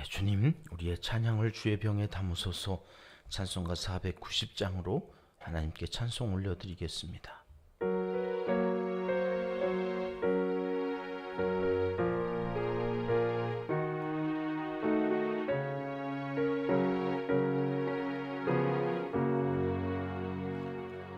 주님, 우리의 찬양을 주의 병에 담으소서. 찬송가 490장으로 하나님께 찬송 올려드리겠습니다.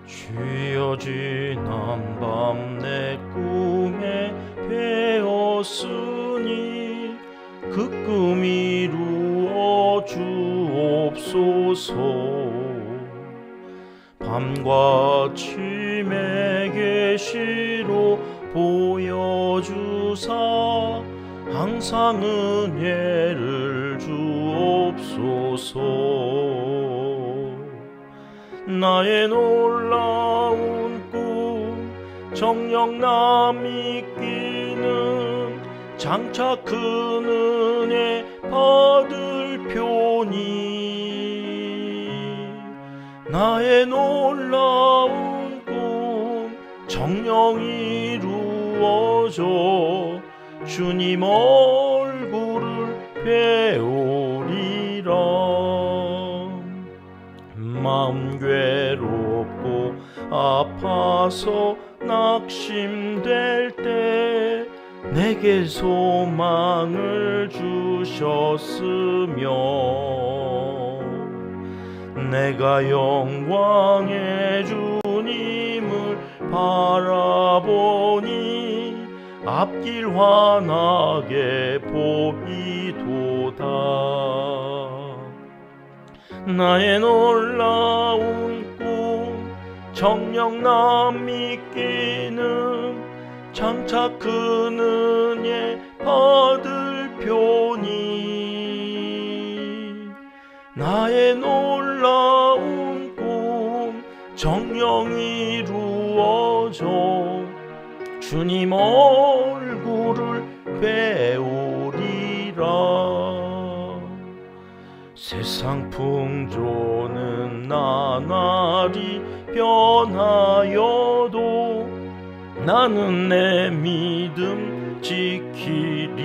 주여, 지난 밤 내 꿈에 배었으니 그 꿈 이루어 주옵소서. 밤과 침의 계시로 보여주사 항상 은혜를 주옵소서. 나의 놀라운 꿈 정녕 남이 끼는 장차 큰 은혜 받을 표니, 나의 놀라운 꿈 정녕 이루어져 주님 얼굴을 뵈오리라. 마음 괴롭고 아파서 낙심될 때 내게 소망을 주셨으며, 내가 영광의 주님을 바라보니 앞길 환하게 보이도다. 나의 놀라운 꿈 정녕 남이 끼는 장차 큰 은혜 받을 표니, 나의 놀라운 꿈 정녕 이루어져 주님 얼굴을 뵈오리라. 세상 풍조는 나날이 변하여도 나는 내 믿음 지키리니,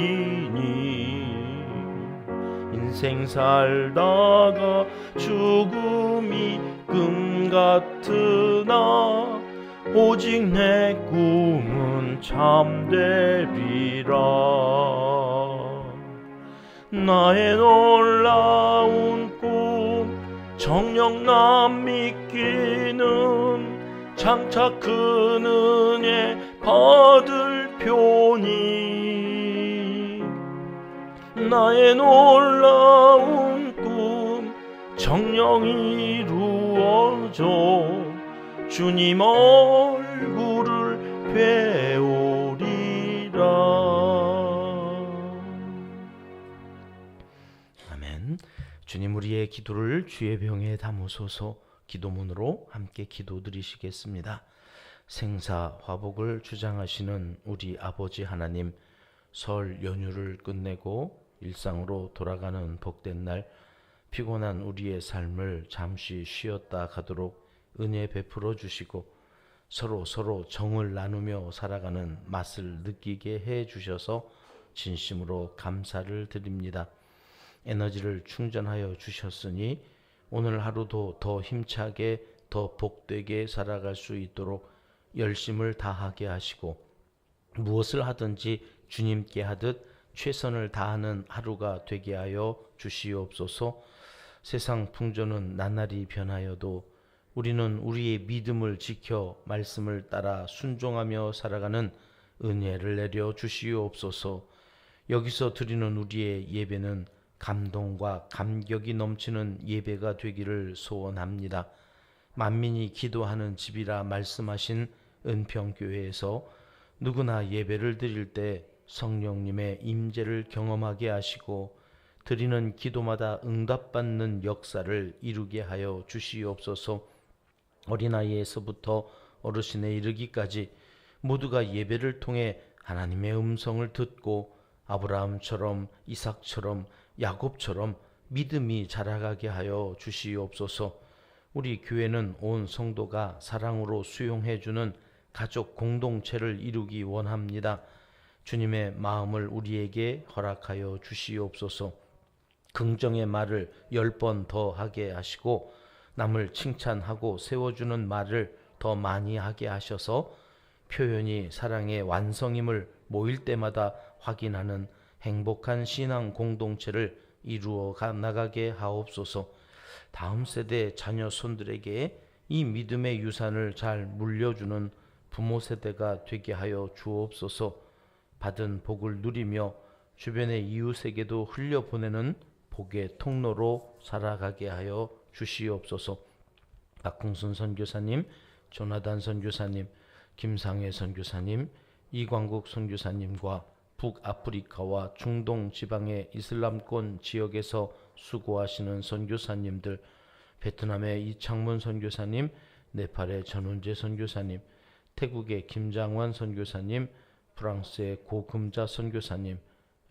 인생 살다가 죽음이 금 같으나 오직 내 꿈은 참되리라. 나의 놀라운 꿈 정녕 남이 끼는 장차 큰 은혜 받을 표니, 나의 놀라운 꿈 정녕 이루어져 주님 얼굴을 뵈오리라. 아멘. 주님, 우리의 기도를 주의 병에 담으소서. 기도문으로 함께 기도드리시겠습니다. 생사 화복을 주장하시는 우리 아버지 하나님, 설 연휴를 끝내고 일상으로 돌아가는 복된 날, 피곤한 우리의 삶을 잠시 쉬었다 가도록 은혜 베풀어 주시고 서로 정을 나누며 살아가는 맛을 느끼게 해 주셔서 진심으로 감사를 드립니다. 에너지를 충전하여 주셨으니 오늘 하루도 더 힘차게 더 복되게 살아갈 수 있도록 열심을 다하게 하시고, 무엇을 하든지 주님께 하듯 최선을 다하는 하루가 되게 하여 주시옵소서. 세상 풍조는 나날이 변하여도 우리는 우리의 믿음을 지켜 말씀을 따라 순종하며 살아가는 은혜를 내려 주시옵소서. 여기서 드리는 우리의 예배는 감동과 감격이 넘치는 예배가 되기를 소원합니다. 만민이 기도하는 집이라 말씀하신 은평교회에서 누구나 예배를 드릴 때 성령님의 임재를 경험하게 하시고 드리는 기도마다 응답받는 역사를 이루게 하여 주시옵소서. 어린아이에서부터 어르신에 이르기까지 모두가 예배를 통해 하나님의 음성을 듣고 아브라함처럼, 이삭처럼, 야곱처럼 믿음이 자라가게 하여 주시옵소서. 우리 교회는 온 성도가 사랑으로 수용해주는 가족 공동체를 이루기 원합니다. 주님의 마음을 우리에게 허락하여 주시옵소서. 긍정의 말을 10번 더 하게 하시고 남을 칭찬하고 세워주는 말을 더 많이 하게 하셔서 표현이 사랑의 완성임을 모일 때마다 확인하는 행복한 신앙 공동체를 이루어 나가게 하옵소서. 다음 세대 자녀 손들에게 이 믿음의 유산을 잘 물려주는 부모 세대가 되게 하여 주옵소서. 받은 복을 누리며 주변의 이웃에게도 흘려보내는 복의 통로로 살아가게 하여 주시옵소서. 박홍순 선교사님, 조나단 선교사님, 김상회 선교사님, 이광국 선교사님과 북아프리카와 중동 지방의 이슬람권 지역에서 수고하시는 선교사님들, 베트남의 이창문 선교사님, 네팔의 전운재 선교사님, 태국의 김장환 선교사님, 프랑스의 고금자 선교사님,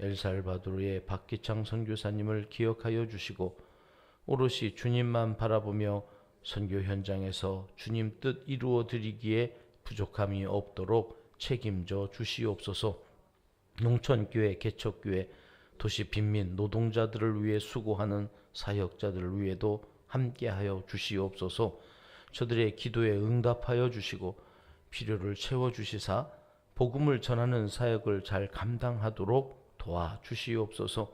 엘살바도르의 박기창 선교사님을 기억하여 주시고 오롯이 주님만 바라보며 선교 현장에서 주님 뜻 이루어 드리기에 부족함이 없도록 책임져 주시옵소서. 농촌교회, 개척교회, 도시 빈민, 노동자들을 위해 수고하는 사역자들을 위해도 함께하여 주시옵소서. 저들의 기도에 응답하여 주시고 필요를 채워주시사 복음을 전하는 사역을 잘 감당하도록 도와주시옵소서.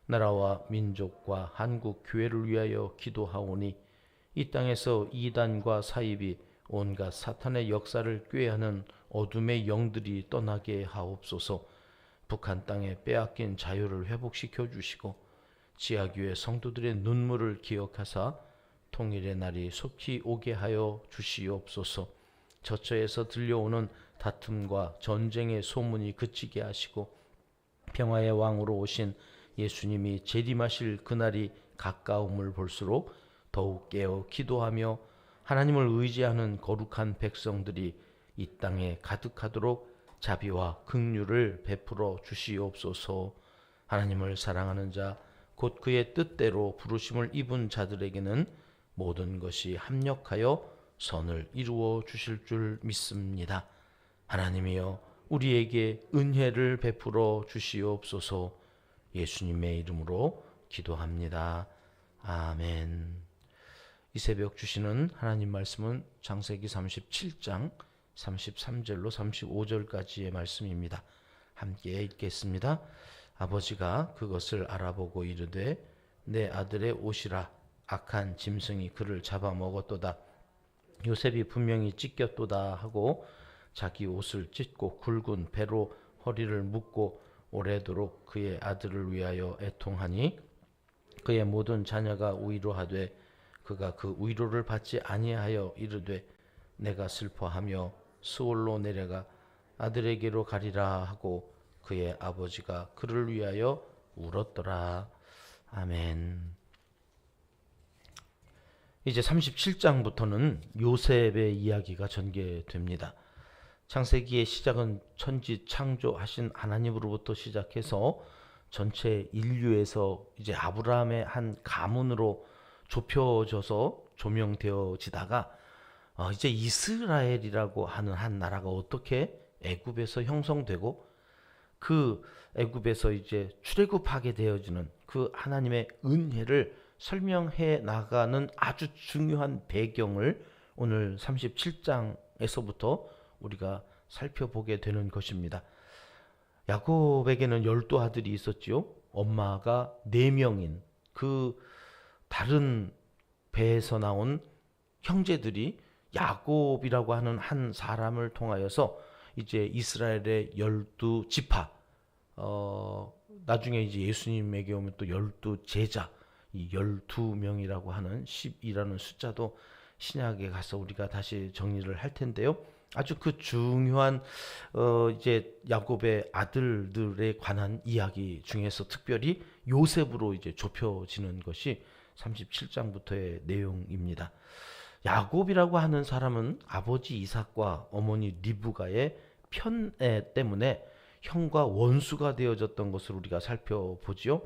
나라와 민족과 한국 교회를 위하여 기도하오니 이 땅에서 이단과 사입이 온갖 사탄의 역사를 꾀하는 어둠의 영들이 떠나게 하옵소서. 북한 땅에 빼앗긴 자유를 회복시켜 주시고 지하교회 성도들의 눈물을 기억하사 통일의 날이 속히 오게 하여 주시옵소서. 저처에서 들려오는 다툼과 전쟁의 소문이 그치게 하시고 평화의 왕으로 오신 예수님이 재림하실 그날이 가까움을 볼수록 더욱 깨어 기도하며 하나님을 의지하는 거룩한 백성들이 이 땅에 가득하도록 자비와 긍휼을 베풀어 주시옵소서. 하나님을 사랑하는 자, 곧 그의 뜻대로 부르심을 입은 자들에게는 모든 것이 합력하여 선을 이루어 주실 줄 믿습니다. 하나님이여 우리에게 은혜를 베풀어 주시옵소서. 예수님의 이름으로 기도합니다. 아멘. 이 새벽 주시는 하나님 말씀은 창세기 37장 33절로 35절까지의 말씀입니다. 함께 읽겠습니다. 아버지가 그것을 알아보고 이르되 내 아들의 옷이라 악한 짐승이 그를 잡아먹었도다. 요셉이 분명히 찢겼도다 하고 자기 옷을 찢고 굵은 배로 허리를 묶고 오래도록 그의 아들을 위하여 애통하니 그의 모든 자녀가 위로하되 그가 그 위로를 받지 아니하여 이르되 내가 슬퍼하며 스올로 내려가 아들에게로 가리라 하고 그의 아버지가 그를 위하여 울었더라. 아멘. 이제 37장부터는 요셉의 이야기가 전개됩니다. 창세기의 시작은 천지 창조하신 하나님으로부터 시작해서 전체 인류에서 이제 아브라함의 한 가문으로 좁혀져서 조명되어지다가 이제 이스라엘이라고 하는 한 나라가 어떻게 애굽에서 형성되고 그 애굽에서 이제 출애굽하게 되어지는 그 하나님의 은혜를 설명해 나가는 아주 중요한 배경을 오늘 37장에서부터 우리가 살펴보게 되는 것입니다. 야곱에게는 12아들이 있었지요. 엄마가 4명인 그 다른 배에서 나온 형제들이 야곱이라고 하는 한 사람을 통하여서 이제 이스라엘의 12지파, 나중에 이제 예수님에게 오면 또 12제자, 이 12명이라고 하는 10이라는 숫자도 신약에 가서 우리가 다시 정리를 할 텐데요. 아주 그 중요한 이제 야곱의 아들들에 관한 이야기 중에서 특별히 요셉으로 이제 좁혀지는 것이 37장부터의 내용입니다. 야곱이라고 하는 사람은 아버지 이삭과 어머니 리브가의 편애 때문에 형과 원수가 되어졌던 것을 우리가 살펴보지요.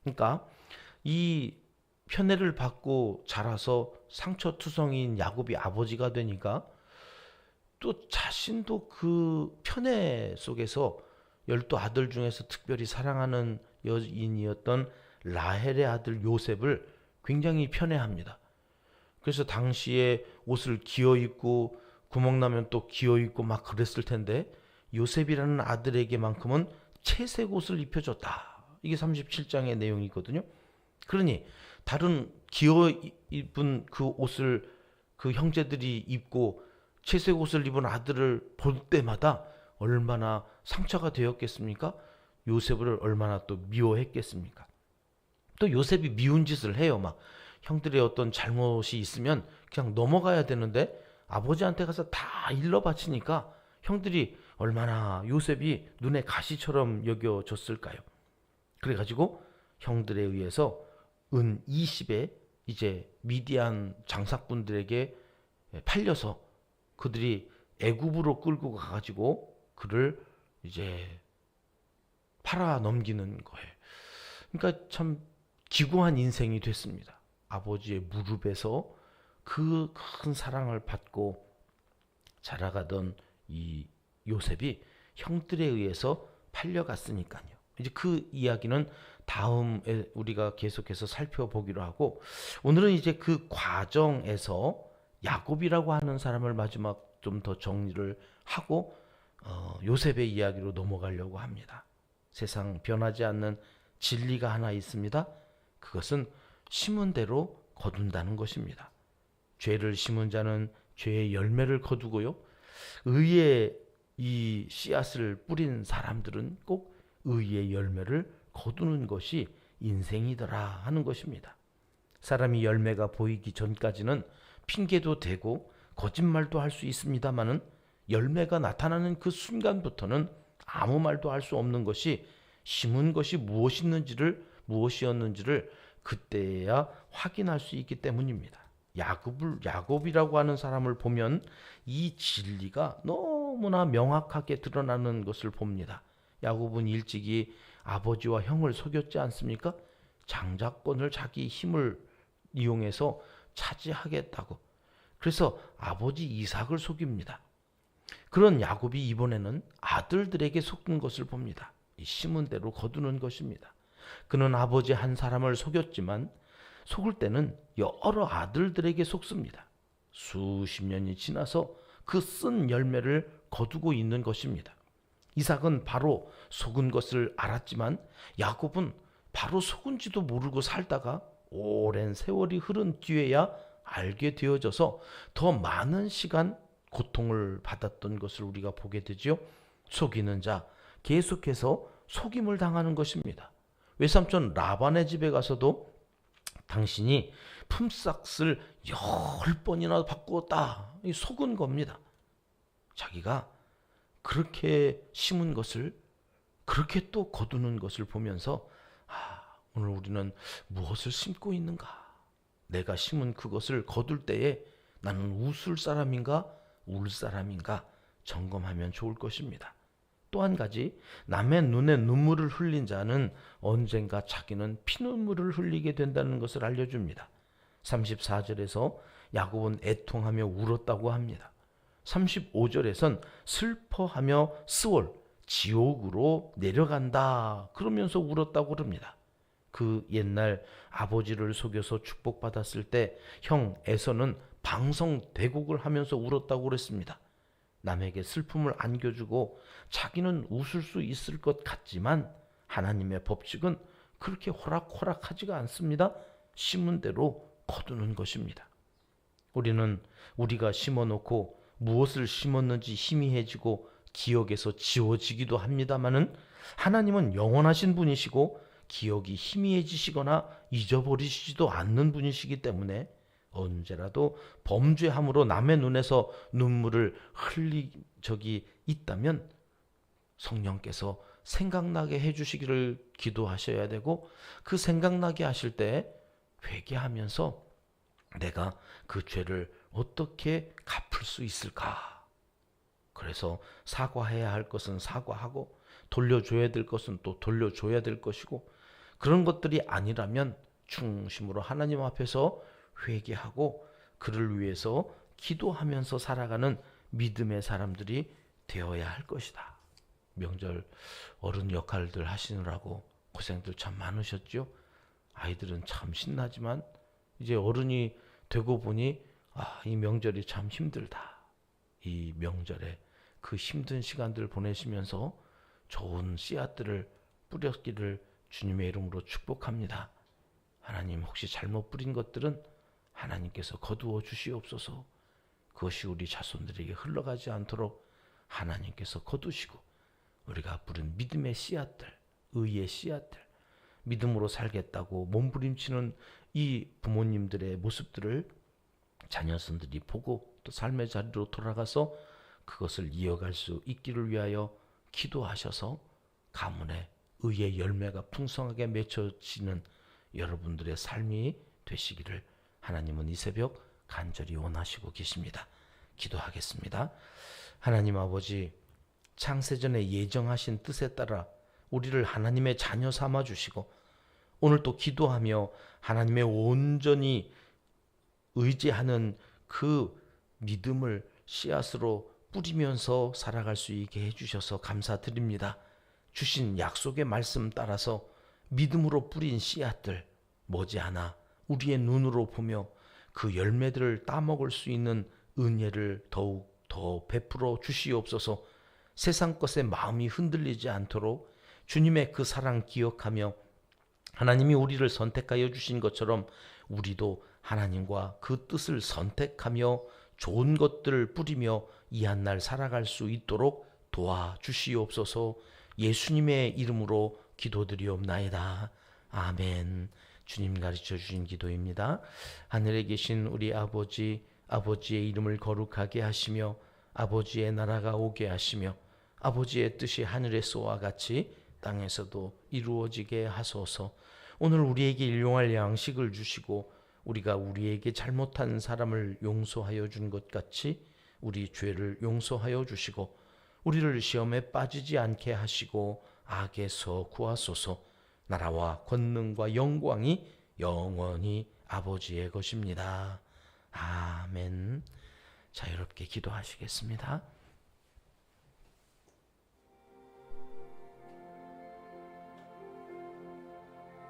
그러니까 이 편애를 받고 자라서 상처투성이인 야곱이 아버지가 되니까 또 자신도 그 편애 속에서 12아들 중에서 특별히 사랑하는 여인이었던 라헬의 아들 요셉을 굉장히 편애합니다. 그래서 당시에 옷을 기어 입고 구멍 나면 또 기어 입고 막 그랬을 텐데 요셉이라는 아들에게만큼은 채색 옷을 입혀줬다. 이게 37장의 내용이거든요. 그러니 다른 기어 입은 그 옷을 그 형제들이 입고 채색 옷을 입은 아들을 볼 때마다 얼마나 상처가 되었겠습니까? 요셉을 얼마나 또 미워했겠습니까? 또 요셉이 미운 짓을 해요. 막 형들의 어떤 잘못이 있으면 그냥 넘어가야 되는데 아버지한테 가서 다 일러 바치니까 형들이 얼마나 요셉이 눈에 가시처럼 여겨졌을까요? 그래가지고 형들에 의해서 은 20에 이제 미디안 장사꾼들에게 팔려서 그들이 애굽으로 끌고 가가지고 그를 이제 팔아 넘기는 거예요. 그러니까 참 기구한 인생이 됐습니다. 아버지의 무릎에서 그 큰 사랑을 받고 자라가던 이 요셉이 형들에 의해서 팔려갔으니까요. 이제 그 이야기는 다음에 우리가 계속해서 살펴보기로 하고 오늘은 이제 그 과정에서 야곱이라고 하는 사람을 마지막 좀 더 정리를 하고 요셉의 이야기로 넘어가려고 합니다. 세상 변하지 않는 진리가 하나 있습니다. 그것은 심은 대로 거둔다는 것입니다. 죄를 심은 자는 죄의 열매를 거두고요. 의의 이 씨앗을 뿌린 사람들은 꼭 의의 열매를 거두는 것이 인생이더라 하는 것입니다. 사람이 열매가 보이기 전까지는 핑계도 대고 거짓말도 할 수 있습니다마는 열매가 나타나는 그 순간부터는 아무 말도 할 수 없는 것이 심은 것이 무엇이었는지를 그때야 확인할 수 있기 때문입니다. 야곱이라고 하는 사람을 보면 이 진리가 너무나 명확하게 드러나는 것을 봅니다. 야곱은 일찍이 아버지와 형을 속였지 않습니까? 장자권을 자기 힘을 이용해서 차지하겠다고. 그래서 아버지 이삭을 속입니다. 그런 야곱이 이번에는 아들들에게 속는 것을 봅니다. 심은 대로 거두는 것입니다. 그는 아버지 한 사람을 속였지만 속을 때는 여러 아들들에게 속습니다. 수십 년이 지나서 그 쓴 열매를 거두고 있는 것입니다. 이삭은 바로 속은 것을 알았지만 야곱은 바로 속은지도 모르고 살다가 오랜 세월이 흐른 뒤에야 알게 되어져서 더 많은 시간 고통을 받았던 것을 우리가 보게 되죠. 속이는 자 계속해서 속임을 당하는 것입니다. 외삼촌 라반의 집에 가서도 당신이 품삯을 10번이나 바꾸었다. 속은 겁니다. 자기가 그렇게 심은 것을 그렇게 또 거두는 것을 보면서 오늘 우리는 무엇을 심고 있는가? 내가 심은 그것을 거둘 때에 나는 웃을 사람인가 울 사람인가 점검하면 좋을 것입니다. 또 한 가지 남의 눈에 눈물을 흘린 자는 언젠가 자기는 피눈물을 흘리게 된다는 것을 알려줍니다. 34절에서 야곱은 애통하며 울었다고 합니다. 35절에선 슬퍼하며 스올 지옥으로 내려간다 그러면서 울었다고 그럽니다. 그 옛날 아버지를 속여서 축복받았을 때 형 에서는 방성대곡을 하면서 울었다고 그랬습니다. 남에게 슬픔을 안겨주고 자기는 웃을 수 있을 것 같지만 하나님의 법칙은 그렇게 호락호락하지가 않습니다. 심은 대로 거두는 것입니다. 우리는 우리가 심어놓고 무엇을 심었는지 희미해지고 기억에서 지워지기도 합니다마는 하나님은 영원하신 분이시고 기억이 희미해지시거나 잊어버리시지도 않는 분이시기 때문에 언제라도 범죄함으로 남의 눈에서 눈물을 흘린 적이 있다면 성령께서 생각나게 해주시기를 기도하셔야 되고 그 생각나게 하실 때 회개하면서 내가 그 죄를 어떻게 갚을 수 있을까? 그래서 사과해야 할 것은 사과하고 돌려줘야 될 것은 또 돌려줘야 될 것이고 그런 것들이 아니라면 중심으로 하나님 앞에서 회개하고 그를 위해서 기도하면서 살아가는 믿음의 사람들이 되어야 할 것이다. 명절 어른 역할들 하시느라고 고생들 참 많으셨죠? 아이들은 참 신나지만 이제 어른이 되고 보니 이 명절이 참 힘들다. 이 명절에 그 힘든 시간들 보내시면서 좋은 씨앗들을 뿌렸기를 주님의 이름으로 축복합니다. 하나님, 혹시 잘못 뿌린 것들은 하나님께서 거두어 주시옵소서. 그것이 우리 자손들에게 흘러가지 않도록 하나님께서 거두시고, 우리가 뿌린 믿음의 씨앗들, 의의 씨앗들, 믿음으로 살겠다고 몸부림치는 이 부모님들의 모습들을 자녀선들이 보고 또 삶의 자리로 돌아가서 그것을 이어갈 수 있기를 위하여 기도하셔서 가문에 의의 열매가 풍성하게 맺혀지는 여러분들의 삶이 되시기를 하나님은 이 새벽 간절히 원하시고 계십니다. 기도하겠습니다. 하나님 아버지, 창세전에 예정하신 뜻에 따라 우리를 하나님의 자녀 삼아 주시고, 오늘 또 기도하며 하나님의 온전히 의지하는 그 믿음을 씨앗으로 뿌리면서 살아갈 수 있게 해주셔서 감사드립니다. 주신 약속의 말씀 따라서 믿음으로 뿌린 씨앗들 머지않아 우리의 눈으로 보며 그 열매들을 따먹을 수 있는 은혜를 더욱 더 베풀어 주시옵소서. 세상 것에 마음이 흔들리지 않도록 주님의 그 사랑 기억하며 하나님이 우리를 선택하여 주신 것처럼 우리도 하나님과 그 뜻을 선택하며 좋은 것들을 뿌리며 이 한 날 살아갈 수 있도록 도와주시옵소서. 예수님의 이름으로 기도드리옵나이다. 아멘. 주님 가르쳐 주신 기도입니다. 하늘에 계신 우리 아버지, 아버지의 이름을 거룩하게 하시며 아버지의 나라가 오게 하시며 아버지의 뜻이 하늘에서와 같이 땅에서도 이루어지게 하소서. 오늘 우리에게 일용할 양식을 주시고 우리가 우리에게 잘못한 사람을 용서하여 준 것 같이 우리 죄를 용서하여 주시고 우리를 시험에 빠지지 않게 하시고 악에서 구하소서. 나라와 권능과 영광이 영원히 아버지의 것입니다. 아멘. 자유롭게 기도하시겠습니다.